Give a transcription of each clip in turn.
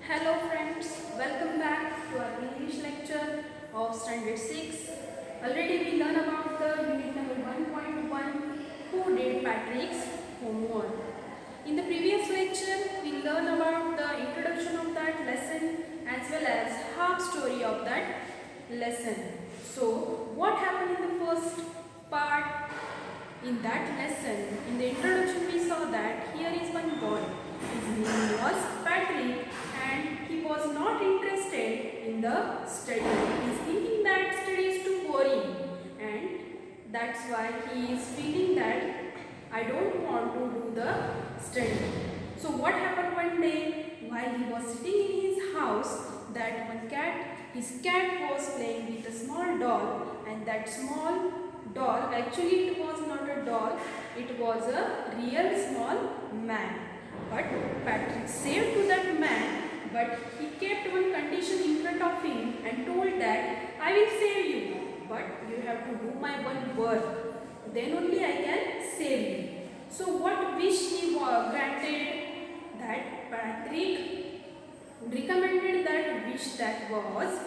Hello friends, welcome back to our English lecture of Standard 6. Already we learned about the unit number 1.1, Who Did Patrick's Homework. In the previous lecture, we learned about the introduction of that lesson as well as half story of that lesson. So, what happened in the first part? In that lesson, in the introduction we saw that here is one boy. His name was Patrick and he was not interested in the study. He is thinking that study is too boring and that's why he is feeling that I don't want to do the study. So what happened one day while he was sitting in his house, that his cat was playing with a small doll, and that small doll, actually it was not a doll, it was a real small man. But Patrick said to that man, but he kept one condition in front of him and told that I will save you, but you have to do my one work, then only I can save you. So what wish he granted? That Patrick recommended that wish, that was,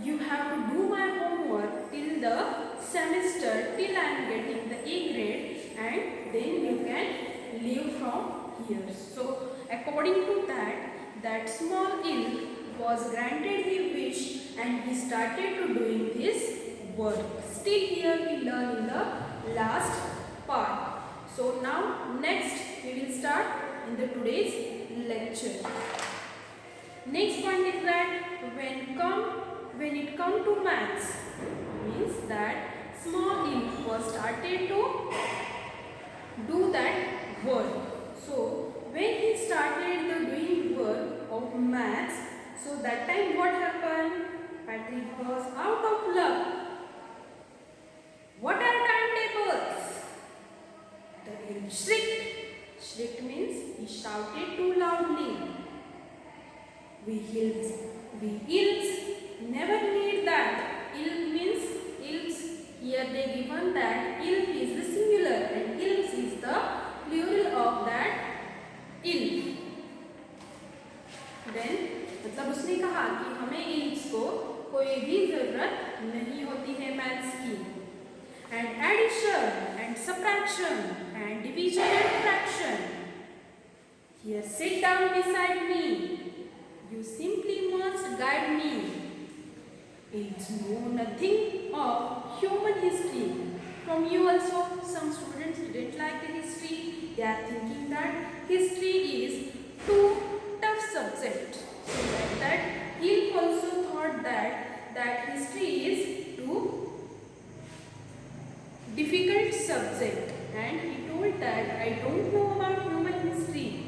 you have to do my homework till the semester, till I am getting the A grade, and then you can leave from here. So according to that small elf was granted his wish and he started to doing his work. Still here we learn in the last part. So now next we will start in the today's lecture. Next point is that when it come to maths, means that small elf was started to do that work. So when he started the doing work of maths, so that time what happened? Patrick was out of luck. What are timetables? The elf shrieked. Shrieked means he shouted too loudly. We elves never need that. Elf means elves. Here they given that elf is the singular and elves is the plural of that elf. Then मतलब उसने कहा कि हमें elves को कोई भी जरूरत नहीं होती है मैथ्स की. And addition and subtraction and division and fraction. Here sit down beside me. You simply must guide me. It's know nothing of human history. From you also, some students didn't like the history. They are thinking that history is too tough subject. So like that, he also thought that history is too difficult subject. And he told that I don't know about human history.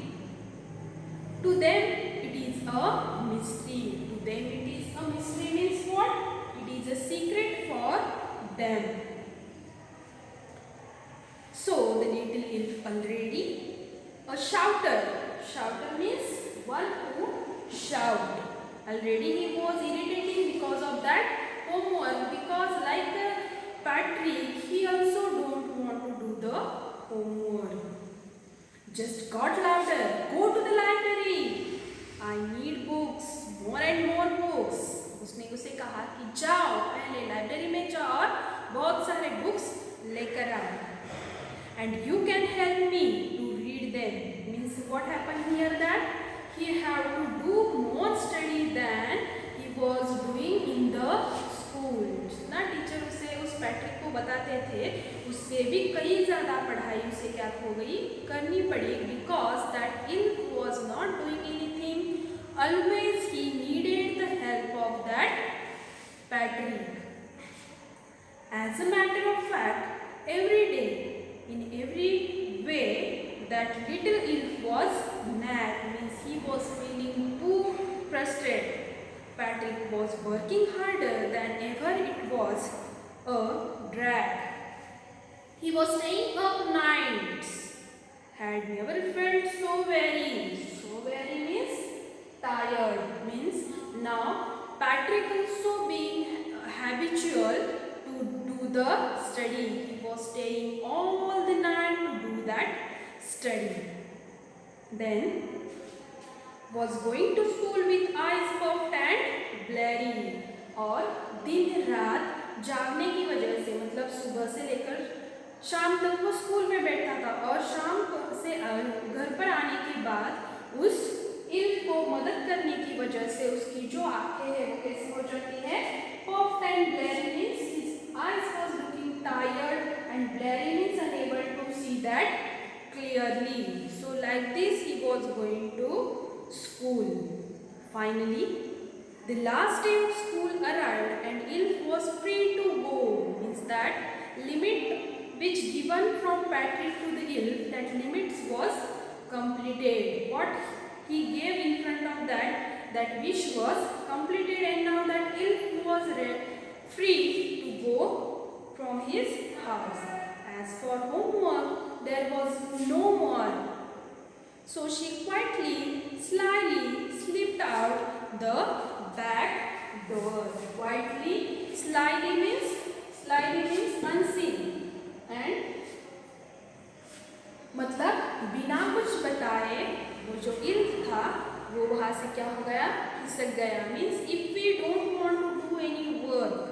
To them, it is a mystery. To them, it is a mystery means what? It is a secret for them. So, the little elf already a shouter. Shouter means one who shout. Already he was irritating because of that homework. Because like Patrick, he also don't want to do the homework. Just got louder. Go to the library. I need books. More and more books. उसने उसे कहा कि जाओ पहले library में जाओ और बहुत सारे बुक्स लेकर आओ. And you can help me to read them. Means what happened here, that he had to do more study than he was doing in the school. जितना टीचर उसे उस पैट्रिक को बताते थे उससे भी कई ज़्यादा पढ़ाई उसे क्या हो गई करनी पड़ी. Because that elf was not doing anything. Always he needed the help of that Patrick. As a matter of fact, every day, in every way, that little elf was mad. Means he was feeling too frustrated. Patrick was working harder than ever. It was a drag. He was staying up nights. Had never felt so very. So very means tired. Means now Patrick also being habitual to do the study. He was staying all the night to do that study. Then was going to school with और दिन रात जागने की वजह से, मतलब सुबह से लेकर शाम तक वो स्कूल में बैठा था और शाम से घर पर आने के बाद उस इल्फ को मदद करने की वजह से उसकी जो आंखें हैं वो कैसी हो जाती है, puffed and blurry, means his eyes was looking tired and blurry means unable to see that clearly. So like this he was going to school. Finally the last day of school arrived and Ilf was free to go, means that limit which given from Patrick to the Ilf, that limits was completed. What he gave in front of that wish was completed, and now that Ilf was free to go from his house. As for homework, there was no more. So she quietly, slyly slipped out the back door. Quietly, slyly means unseen. And मतलब बिना कुछ बताए वो जो इल्फ था वो वहां से क्या हो गया, खिसक गया. Means if we don't want to do any work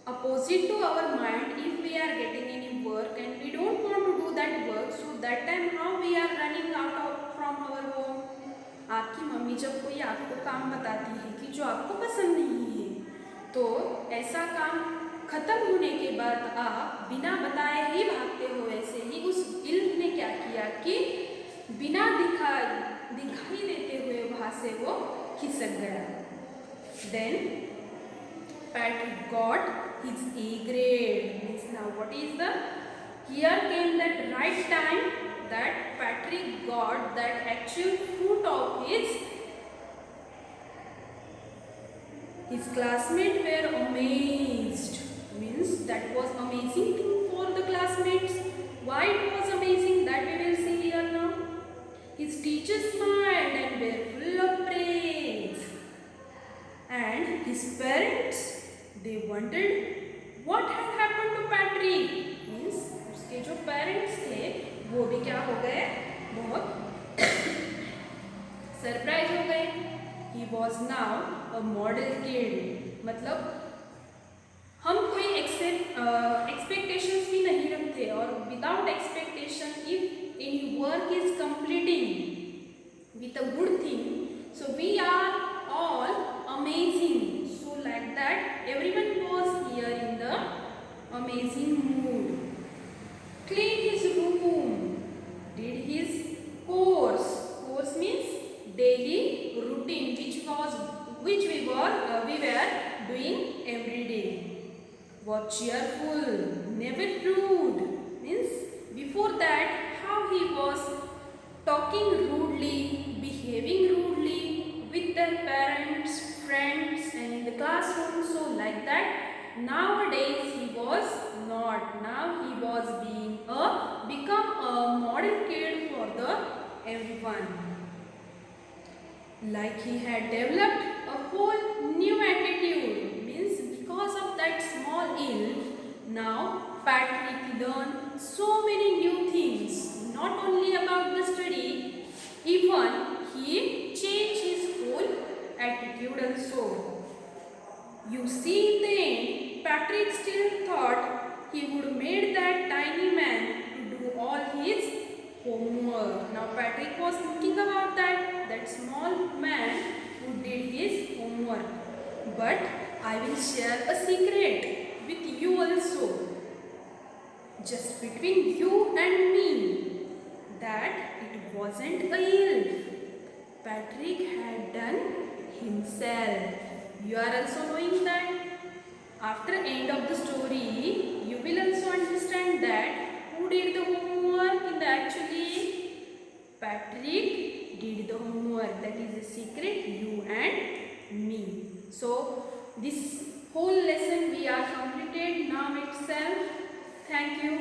opposite to our mind, if we are getting any work and we don't want to do that work, so that time how we are running out of from our home. आपकी mummy जब कोई आपको काम बताती है कि जो आपको पसंद नहीं है, तो ऐसा काम खत्म होने के बाद आप बिना बताए ही भागते हो. ऐसे ही उस इल्फ ने क्या किया कि बिना दिखाई देते हुए वहां से वो खिसक गया. Then Patrick got his A grade. Means now what is the, here came that right time that Patrick got that actual fruit of his classmates were amazed. Means that was amazing thing for the classmates. Why it was amazing, that we will see here now. His teachers smiled and were full of praise, and his parents, they wondered what had happened to Patrick. Means उसके जो parents थे वो भी क्या हो गए, बहुत surprise हो गए. He was now a model kid. मतलब हम कोई expectations भी नहीं रखते, और without expectation if any work is completing with a good thing, so we are all amazing. So like that everyone was here in the amazing mood. Clean his room, did his course means daily routine which we were doing every day. Was cheerful, never rude. Means before that how he was talking rudely, behaving rudely with their parents, friends and in the classroom. So like that nowadays he was not. Now he was become a model kid for the everyone. Like he had developed a whole new attitude. Means because of that small ilf, now Patrick learned so many new things, not only about the study, even he changed his whole attitude also. You see, in the end, Patrick still thought he would made that tiny man to do all his homework. Now Patrick was thinking about that small man who did his homework. But I will share a secret with you also, just between you and me, that it wasn't a elf. Patrick had done himself. You are also knowing that. After end of the story, you will also understand that who did the homework in the actually. Patrick did the homework. That is a secret, you and me. So this whole lesson we are completed now itself. Thank you.